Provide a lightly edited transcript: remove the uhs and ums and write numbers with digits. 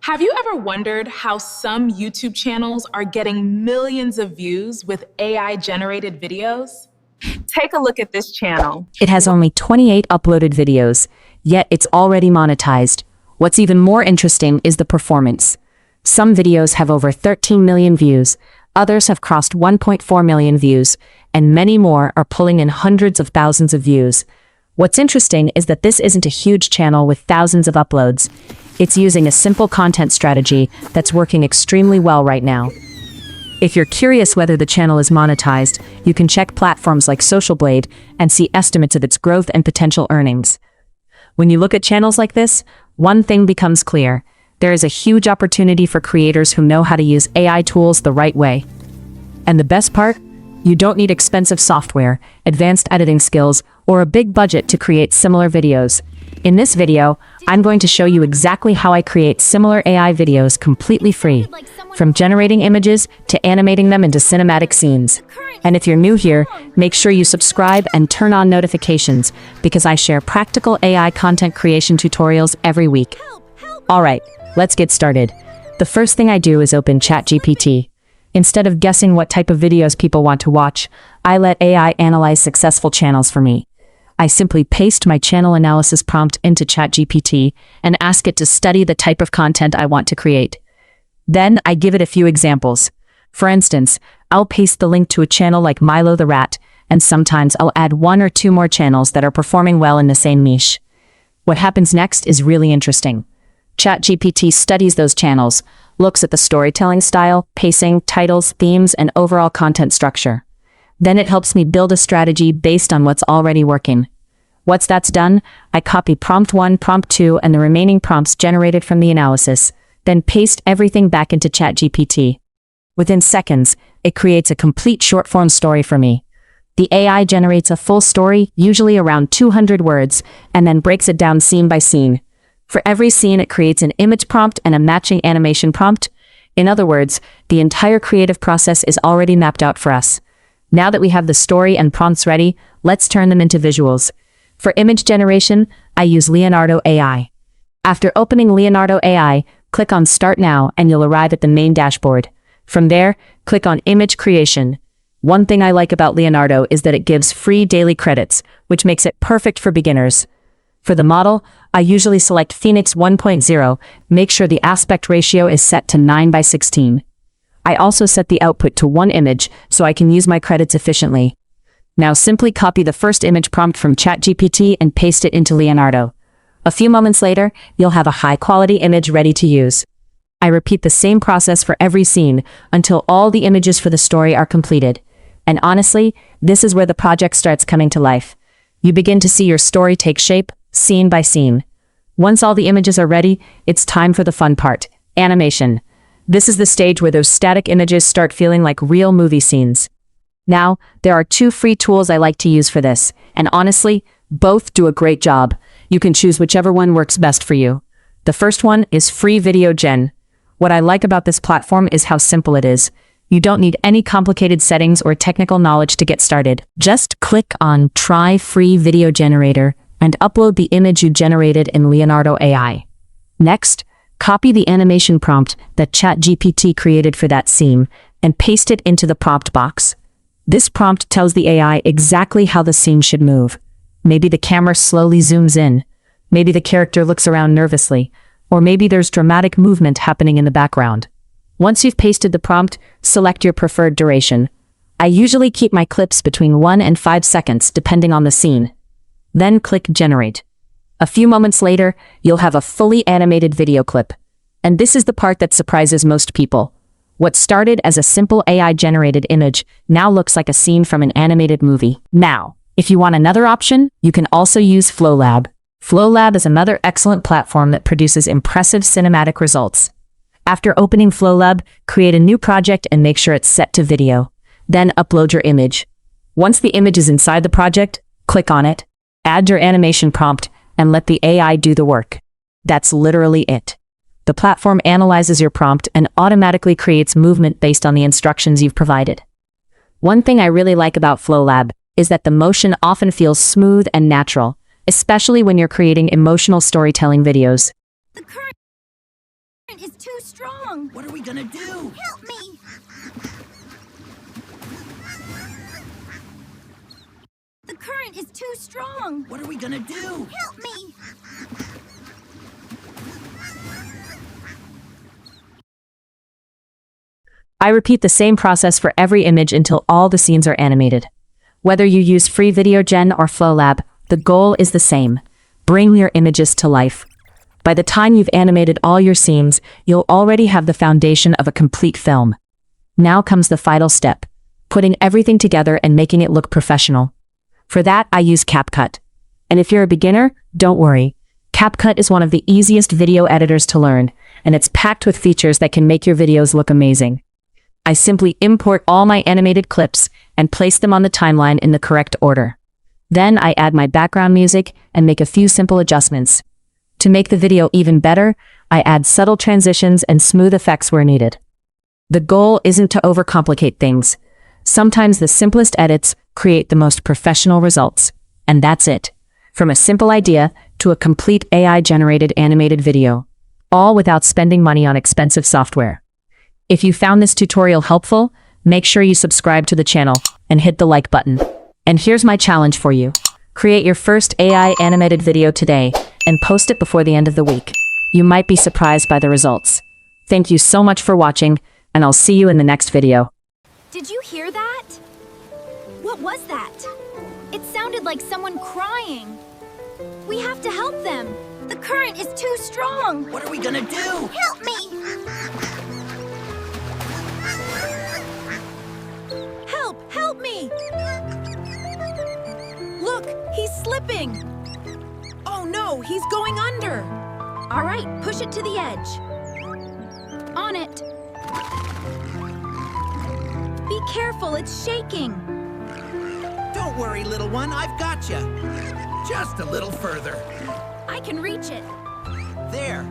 Have you ever wondered how some YouTube channels are getting millions of views with AI-generated videos? Take a look at this channel. It has only 28 uploaded videos, yet it's already monetized. What's even more interesting is the performance. Some videos have over 13 million views, others have crossed 1.4 million views, and many more are pulling in hundreds of thousands of views. What's interesting is that this isn't a huge channel with thousands of uploads. It's using a simple content strategy that's working extremely well right now. If you're curious whether the channel is monetized, you can check platforms like Social Blade and see estimates of its growth and potential earnings. When you look at channels like this, one thing becomes clear. There is a huge opportunity for creators who know how to use AI tools the right way. And the best part? You don't need expensive software, advanced editing skills, or a big budget to create similar videos. In this video, I'm going to show you exactly how I create similar AI videos completely free, from generating images to animating them into cinematic scenes. And if you're new here, make sure you subscribe and turn on notifications, because I share practical AI content creation tutorials every week. Alright, let's get started. The first thing I do is open ChatGPT. Instead of guessing what type of videos people want to watch, I let AI analyze successful channels for me. I simply paste my channel analysis prompt into ChatGPT and ask it to study the type of content I want to create. Then I give it a few examples. For instance, I'll paste the link to a channel like Milo the Rat, and sometimes I'll add one or two more channels that are performing well in the same niche. What happens next is really interesting. ChatGPT studies those channels, looks at the storytelling style, pacing, titles, themes, and overall content structure. Then it helps me build a strategy based on what's already working. Once that's done, I copy prompt 1, prompt 2, and the remaining prompts generated from the analysis, then paste everything back into ChatGPT. Within seconds, it creates a complete short-form story for me. The AI generates a full story, usually around 200 words, and then breaks it down scene by scene. For every scene, it creates an image prompt and a matching animation prompt. In other words, the entire creative process is already mapped out for us. Now that we have the story and prompts ready, let's turn them into visuals. For image generation, I use Leonardo AI. After opening Leonardo AI, click on Start Now and you'll arrive at the main dashboard. From there, click on Image Creation. One thing I like about Leonardo is that it gives free daily credits, which makes it perfect for beginners. For the model, I usually select Phoenix 1.0, make sure the aspect ratio is set to 9:16. I also set the output to one image so I can use my credits efficiently. Now simply copy the first image prompt from ChatGPT and paste it into Leonardo. A few moments later, you'll have a high-quality image ready to use. I repeat the same process for every scene until all the images for the story are completed. And honestly, this is where the project starts coming to life. You begin to see your story take shape, scene by scene. Once all the images are ready, it's time for the fun part, animation. This is the stage where those static images start feeling like real movie scenes. Now, there are two free tools I like to use for this, and honestly, both do a great job. You can choose whichever one works best for you. The first one is Free Video Gen. What I like about this platform is how simple it is. You don't need any complicated settings or technical knowledge to get started. Just click on Try Free Video Generator and upload the image you generated in Leonardo AI. Next, copy the animation prompt that ChatGPT created for that scene and paste it into the prompt box. This prompt tells the AI exactly how the scene should move. Maybe the camera slowly zooms in. Maybe the character looks around nervously. Or maybe there's dramatic movement happening in the background. Once you've pasted the prompt, select your preferred duration. I usually keep my clips between 1 and 5 seconds depending on the scene. Then click Generate. A few moments later, you'll have a fully animated video clip. And this is the part that surprises most people. What started as a simple AI-generated image now looks like a scene from an animated movie. Now, if you want another option, you can also use FlowLab. FlowLab is another excellent platform that produces impressive cinematic results. After opening FlowLab, create a new project and make sure it's set to video. Then upload your image. Once the image is inside the project, click on it, add your animation prompt, and let the AI do the work. That's literally it. The platform analyzes your prompt and automatically creates movement based on the instructions you've provided. One thing I really like about FlowLab is that the motion often feels smooth and natural, especially when you're creating emotional storytelling videos. Is too strong. What are we gonna do? Help me! The current is too strong. What are we gonna do? Help me! I repeat the same process for every image until all the scenes are animated. Whether you use free video Gen or FlowLab, the goal is the same. Bring your images to life. By the time you've animated all your scenes, you'll already have the foundation of a complete film. Now comes the final step, putting everything together and making it look professional. For that, I use CapCut. And if you're a beginner, don't worry. CapCut is one of the easiest video editors to learn, and it's packed with features that can make your videos look amazing. I simply import all my animated clips and place them on the timeline in the correct order. Then I add my background music and make a few simple adjustments. To make the video even better, I add subtle transitions and smooth effects where needed. The goal isn't to overcomplicate things. Sometimes the simplest edits create the most professional results. And that's it. From a simple idea to a complete AI-generated animated video, all without spending money on expensive software. If you found this tutorial helpful, make sure you subscribe to the channel and hit the like button. And here's my challenge for you. Create your first AI animated video today and post it before the end of the week. You might be surprised by the results. Thank you so much for watching, and I'll see you in the next video. Did you hear that? What was that? It sounded like someone crying. We have to help them. The current is too strong. What are we gonna do? Help me! Help! Help me! Look, he's slipping. Oh no, he's going under. All right, push it to the edge. On it. Be careful, it's shaking. Don't worry, little one, I've got you. Just a little further. I can reach it. There.